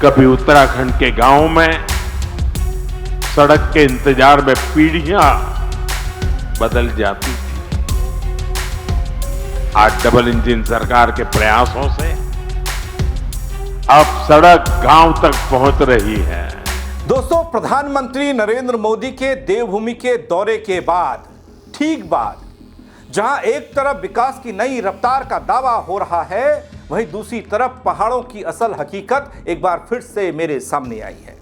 कभी उत्तराखंड के गांव में सड़क के इंतजार में पीढ़ियां बदल जाती थी। आज डबल इंजन सरकार के प्रयासों से अब सड़क गांव तक पहुंच रही है। दोस्तों, प्रधानमंत्री नरेंद्र मोदी के देवभूमि के दौरे के बाद ठीक बाद जहां एक तरफ विकास की नई रफ्तार का दावा हो रहा है, वहीं दूसरी तरफ पहाड़ों की असल हकीकत एक बार फिर से मेरे सामने आई है।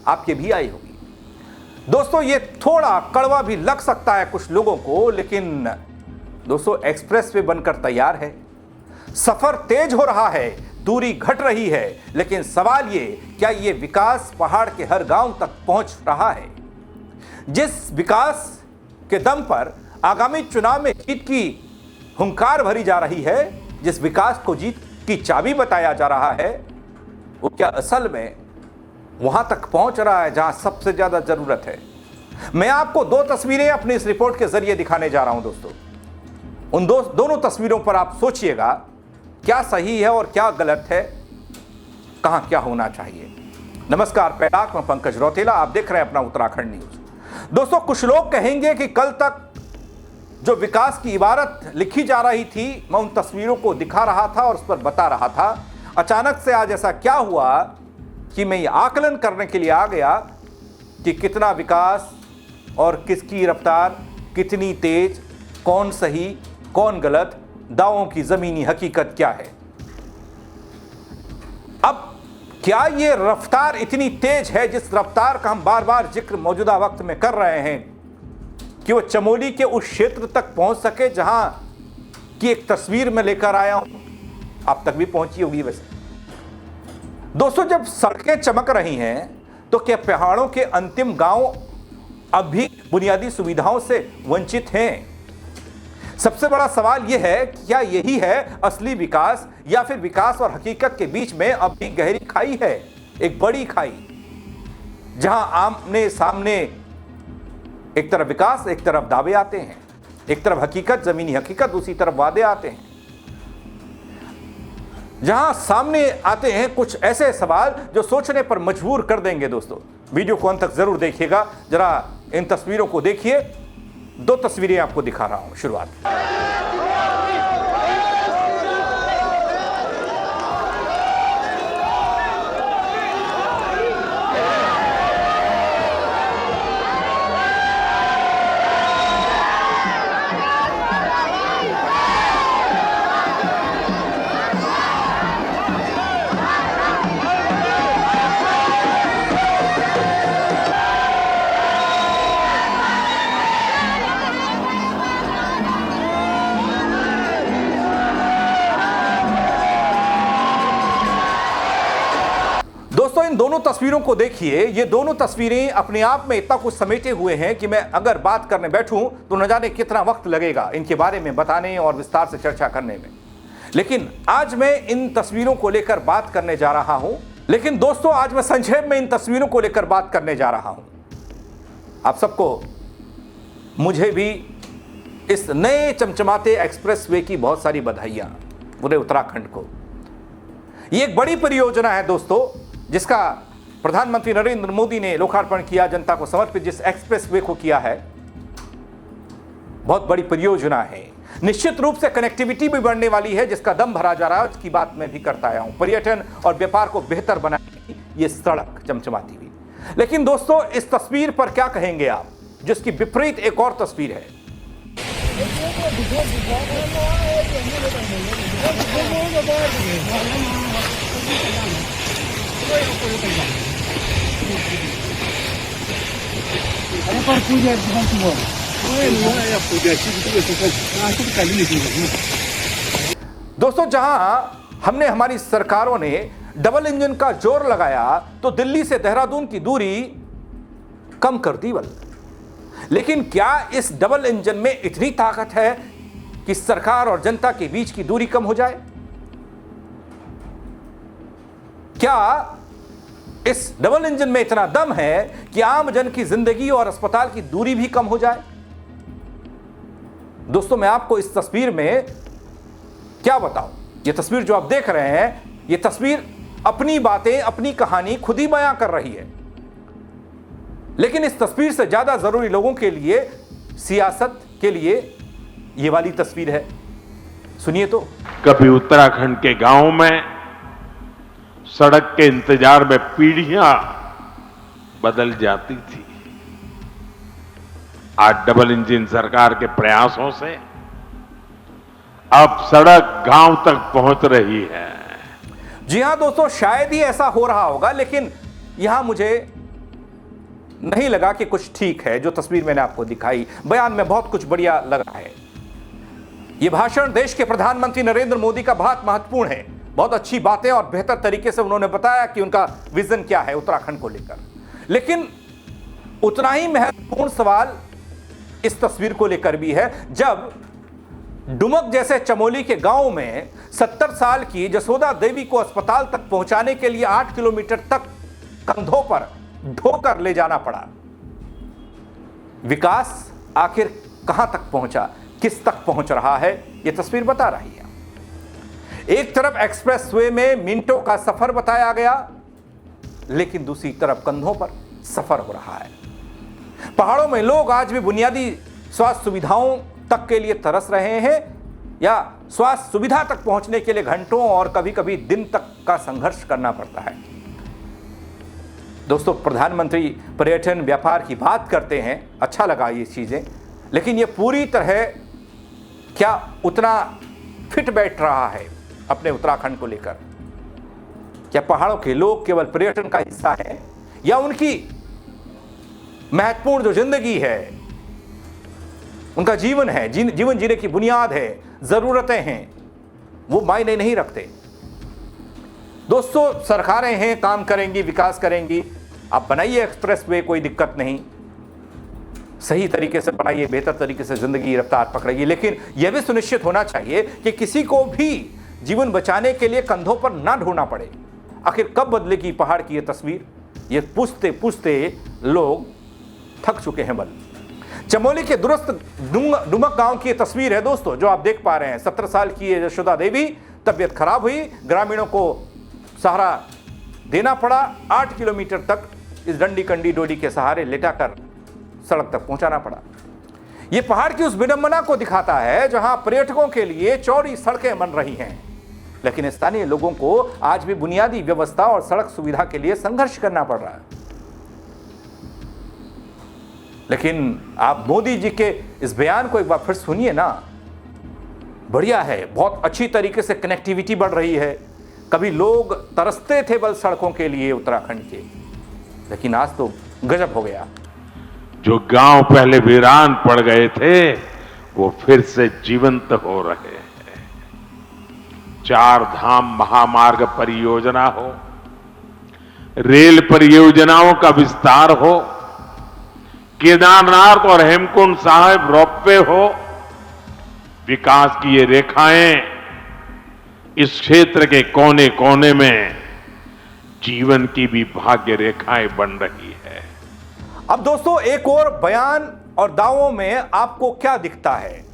आपके भी आई होगी। दोस्तों, ये थोड़ा कड़वा भी लग सकता है कुछ लोगों को, लेकिन दोस्तों एक्सप्रेस वे बनकर तैयार है, सफर तेज हो रहा है, दूरी घट रही है, लेकिन सवाल ये, क्या ये विकास पहाड़ के हर गांव तक पहुंच रहा है? जिस विकास के दम पर आगामी चुनाव में जीत की हुंकार भरी जा रही है, जिस विकास को जीत की चाबी बताया जा रहा है, वो क्या असल में वहां तक पहुंच रहा है जहां सबसे ज्यादा जरूरत है? मैं आपको दो तस्वीरें अपनी इस रिपोर्ट के जरिए दिखाने जा रहा हूं। दोस्तों, उन दोनों तस्वीरों पर आप सोचिएगा क्या सही है और क्या गलत है, कहां क्या होना चाहिए। नमस्कार, पैराक में पंकज रौतेला, आप देख रहे हैं अपना उत्तराखंड न्यूज। दोस्तों, कुछ लोग कहेंगे कि कल तक जो विकास की इबारत लिखी जा रही थी, मैं उन तस्वीरों को दिखा रहा था और उस पर बता रहा था। अचानक से आज ऐसा क्या हुआ कि मैं ये आकलन करने के लिए आ गया कि कितना विकास और किसकी रफ्तार कितनी तेज, कौन सही कौन गलत, दावों की जमीनी हकीकत क्या है। अब क्या ये रफ्तार इतनी तेज है, जिस रफ्तार का हम बार बार जिक्र मौजूदा वक्त में कर रहे हैं, कि वो चमोली के उस क्षेत्र तक पहुंच सके जहां की एक तस्वीर में लेकर आया हूं, आप तक भी पहुंची होगी। वैसे दोस्तों, जब सड़कें चमक रही हैं तो क्या पहाड़ों के अंतिम गांव अब भी बुनियादी सुविधाओं से वंचित हैं? सबसे बड़ा सवाल यह है, क्या यही है असली विकास, या फिर विकास और हकीकत के बीच में अब भी गहरी खाई है, एक बड़ी खाई, जहां आमने सामने एक तरफ विकास, एक तरफ दावे आते हैं, एक तरफ हकीकत, जमीनी हकीकत, दूसरी तरफ वादे आते हैं। जहां सामने आते हैं कुछ ऐसे सवाल जो सोचने पर मजबूर कर देंगे। दोस्तों, वीडियो को अंत तक जरूर देखिएगा। जरा इन तस्वीरों को देखिए। दो तस्वीरें आपको दिखा रहा हूं। शुरुआत दोनों तस्वीरों को देखिए। ये दोनों तस्वीरें अपने आप में इतना कुछ समेटे हुए हैं कि मैं अगर बात करने बैठूं तो न जाने कितना वक्त लगेगा इनके बारे में बताने और विस्तार से चर्चा करने में। लेकिन आज मैं इन तस्वीरों को लेकर बात करने जा रहा हूं। लेकिन दोस्तों, आज मैं संक्षेप में इन तस्वीरों को लेकर बात करने जा रहा हूं। आप सबको, मुझे भी इस नए चमचमाते एक्सप्रेस वे की बहुत सारी बधाइयां, पूरे उत्तराखंड को। ये एक बड़ी परियोजना है दोस्तों, जिसका प्रधानमंत्री नरेंद्र मोदी ने लोकार्पण किया, जनता को समर्पित जिस एक्सप्रेस वे को किया है, बहुत बड़ी परियोजना है। निश्चित रूप से कनेक्टिविटी भी बढ़ने वाली है, जिसका दम भरा जा रहा है, उसकी बात मैं भी करता आया हूं। पर्यटन और व्यापार को बेहतर बनाने ये सड़क चमचमाती हुई। लेकिन दोस्तों, इस तस्वीर पर क्या कहेंगे आप, जिसकी विपरीत एक और तस्वीर है। दोस्तों, जहां हमने, हमारी सरकारों ने डबल इंजन का जोर लगाया तो दिल्ली से देहरादून की दूरी कम कर दी बल। लेकिन क्या इस डबल इंजन में इतनी ताकत है कि सरकार और जनता के बीच की दूरी कम हो जाए? क्या इस डबल इंजन में इतना दम है कि आम जन की जिंदगी और अस्पताल की दूरी भी कम हो जाए? दोस्तों, मैं आपको इस तस्वीर में क्या बताऊं। ये तस्वीर जो आप देख रहे हैं, ये तस्वीर अपनी बातें, अपनी कहानी खुद ही बयां कर रही है। लेकिन इस तस्वीर से ज्यादा जरूरी लोगों के लिए, सियासत के लिए यह वाली तस्वीर है। सुनिए तो। कभी उत्तराखंड के गांव में सड़क के इंतजार में पीढ़ियां बदल जाती थी। आज डबल इंजन सरकार के प्रयासों से अब सड़क गांव तक पहुंच रही है। जी हां दोस्तों, शायद ही ऐसा हो रहा होगा, लेकिन यहां मुझे नहीं लगा कि कुछ ठीक है। जो तस्वीर मैंने आपको दिखाई, बयान में बहुत कुछ बढ़िया लग रहा है। यह भाषण देश के प्रधानमंत्री नरेंद्र मोदी का बहुत महत्वपूर्ण है। बहुत अच्छी बातें और बेहतर तरीके से उन्होंने बताया कि उनका विजन क्या है उत्तराखंड को लेकर। लेकिन उतना ही महत्वपूर्ण सवाल इस तस्वीर को लेकर भी है, जब डुमक जैसे चमोली के गांव में 70 साल की जसोदा देवी को अस्पताल तक पहुंचाने के लिए 8 किलोमीटर तक कंधों पर ढोकर ले जाना पड़ा। विकास आखिर कहां तक पहुंचा, किस तक पहुंच रहा है, यह तस्वीर बता रही है। एक तरफ एक्सप्रेसवे में मिनटों का सफर बताया गया, लेकिन दूसरी तरफ कंधों पर सफर हो रहा है। पहाड़ों में लोग आज भी बुनियादी स्वास्थ्य सुविधाओं तक के लिए तरस रहे हैं, या स्वास्थ्य सुविधा तक पहुंचने के लिए घंटों और कभी कभी दिन तक का संघर्ष करना पड़ता है। दोस्तों, प्रधानमंत्री पर्यटन व्यापार की बात करते हैं, अच्छा लगा ये चीजें, लेकिन ये पूरी तरह क्या उतना फिट बैठ रहा है अपने उत्तराखंड को लेकर? क्या पहाड़ों के लोग केवल पर्यटन का हिस्सा है, या उनकी महत्वपूर्ण जो जिंदगी है, उनका जीवन है, जीवन जीने की बुनियाद है, जरूरतें हैं, वो मायने नहीं रखते? दोस्तों, सरकारें हैं, काम करेंगी, विकास करेंगी। आप बनाइए एक्सप्रेसवे, कोई दिक्कत नहीं, सही तरीके से बनाइए, बेहतर तरीके से जिंदगी रफ्तार पकड़ेगी। लेकिन यह भी सुनिश्चित होना चाहिए कि किसी को भी जीवन बचाने के लिए कंधों पर ना ढोना पड़े। आखिर कब बदलेगी पहाड़ की यह तस्वीर? ये पूछते पूछते लोग थक चुके हैं। बल चमोली के दुरुस्त डुमक गांव की यह तस्वीर है दोस्तों, जो आप देख पा रहे हैं। 70 साल की यशोदा देवी, तबियत खराब हुई, ग्रामीणों को सहारा देना पड़ा। 8 किलोमीटर तक इस डंडी कंडी डोली के सहारे लेटाकर सड़क तक पहुंचाना पड़ा। यह पहाड़ की उस विडंबना को दिखाता है जहां पर्यटकों के लिए चौड़ी सड़कें बन रही हैं, लेकिन स्थानीय लोगों को आज भी बुनियादी व्यवस्था और सड़क सुविधा के लिए संघर्ष करना पड़ रहा है। लेकिन आप मोदी जी के इस बयान को एक बार फिर सुनिए ना, बढ़िया है, बहुत अच्छी तरीके से कनेक्टिविटी बढ़ रही है। कभी लोग तरसते थे बल सड़कों के लिए उत्तराखंड के, लेकिन आज तो गजब हो गया। जो गांव पहले वीरान पड़ गए थे, वो फिर से जीवंत हो रहे हैं। 4 धाम महामार्ग परियोजना हो, रेल परियोजनाओं का विस्तार हो, केदारनाथ और हेमकुंड साहिब रोपवे हो, विकास की ये रेखाएं इस क्षेत्र के कोने कोने में जीवन की भी भाग्य रेखाएं बन रही है। अब दोस्तों, एक और बयान और दावों में आपको क्या दिखता है?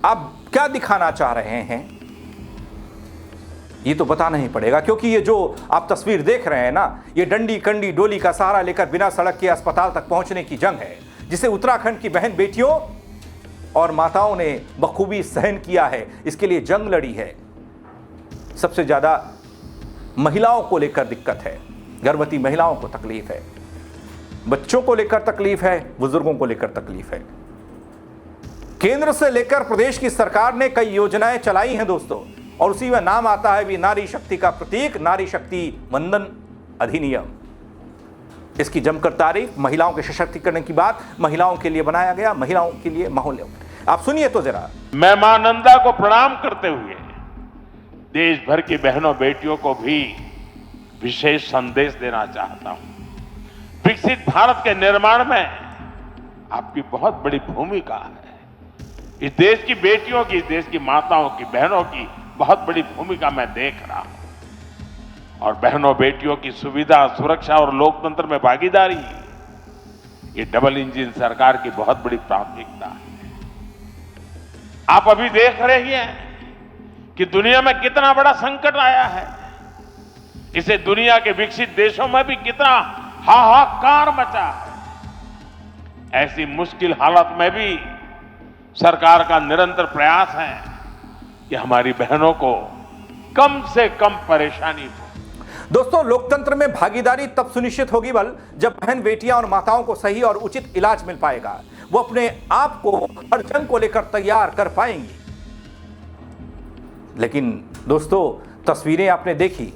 आप क्या दिखाना चाह रहे हैं, ये तो बताना ही पड़ेगा, क्योंकि ये जो आप तस्वीर देख रहे हैं ना, ये डंडी कंडी डोली का सहारा लेकर बिना सड़क के अस्पताल तक पहुंचने की जंग है, जिसे उत्तराखंड की बहन बेटियों और माताओं ने बखूबी सहन किया है। इसके लिए जंग लड़ी है। सबसे ज्यादा महिलाओं को लेकर दिक्कत है, गर्भवती महिलाओं को तकलीफ है, बच्चों को लेकर तकलीफ है, बुजुर्गों को लेकर तकलीफ है। केंद्र से लेकर प्रदेश की सरकार ने कई योजनाएं चलाई हैं दोस्तों, और उसी में नाम आता है भी नारी शक्ति का प्रतीक, नारी शक्ति वंदन अधिनियम। इसकी जमकर तारीफ, महिलाओं के सशक्तिकरण की बात, महिलाओं के लिए बनाया गया, महिलाओं के लिए माहौल। आप सुनिए तो जरा। मैं मां नंदा को प्रणाम करते हुए देश भर की बहनों बेटियों को भी विशेष संदेश देना चाहता हूं। विकसित भारत के निर्माण में आपकी बहुत बड़ी भूमिका है। इस देश की बेटियों की, इस देश की माताओं की, बहनों की बहुत बड़ी भूमिका मैं देख रहा हूं। और बहनों बेटियों की सुविधा, सुरक्षा और लोकतंत्र में भागीदारी, ये डबल इंजन सरकार की बहुत बड़ी प्राथमिकता है। आप अभी देख रहे हैं कि दुनिया में कितना बड़ा संकट आया है। इसे दुनिया के विकसित देशों में भी कितना हाहाकार मचा है। ऐसी मुश्किल हालत में भी सरकार का निरंतर प्रयास है कि हमारी बहनों को कम से कम परेशानी हो। दोस्तों, लोकतंत्र में भागीदारी तब सुनिश्चित होगी जब बहन बेटियां और माताओं को सही और उचित इलाज मिल पाएगा। वो अपने आप को हर जंग को लेकर तैयार कर पाएंगी। लेकिन दोस्तों, तस्वीरें आपने देखी,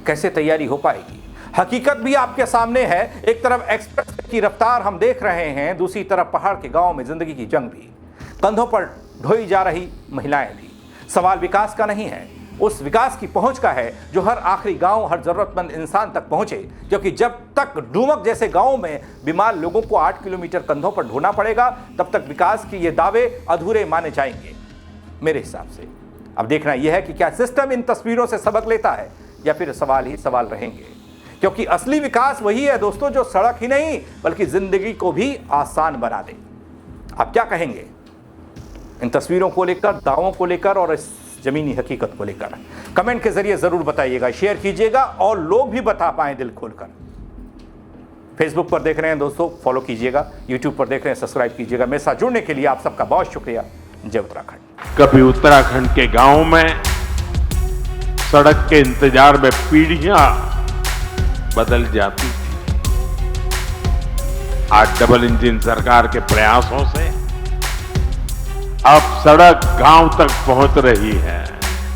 कैसे तैयारी हो पाएगी? हकीकत भी आपके सामने है। एक तरफ एक्सप्रेस की रफ्तार हम देख रहे हैं, दूसरी तरफ पहाड़ के गांव में जिंदगी की जंग भी, कंधों पर ढोई जा रही महिलाएं भी। सवाल विकास का नहीं है, उस विकास की पहुंच का है जो हर आखिरी गांव, हर जरूरतमंद इंसान तक पहुंचे। क्योंकि जब तक डूमक जैसे गांव में बीमार लोगों को 8 किलोमीटर कंधों पर ढोना पड़ेगा, तब तक विकास के ये दावे अधूरे माने जाएंगे मेरे हिसाब से। अब देखना यह है कि क्या सिस्टम इन तस्वीरों से सबक लेता है या फिर सवाल ही सवाल रहेंगे। क्योंकि असली विकास वही है दोस्तों, जो सड़क ही नहीं बल्कि जिंदगी को भी आसान बना दे। आप क्या कहेंगे इन तस्वीरों को लेकर, दावों को लेकर और इस जमीनी हकीकत को लेकर? कमेंट के जरिए जरूर बताइएगा, शेयर कीजिएगा और लोग भी बता पाएं दिल खोलकर। फेसबुक पर देख रहे हैं दोस्तों, फॉलो कीजिएगा। यूट्यूब पर देख रहे हैं, सब्सक्राइब कीजिएगा। मेरे साथ जुड़ने के लिए आप सबका बहुत शुक्रिया। जय उत्तराखंड। कभी उत्तराखंड के गांव में सड़क के इंतजार में पीढ़ियां बदल जाती थी। आज डबल इंजन सरकार के प्रयासों से अब सड़क गांव तक पहुंच रही है।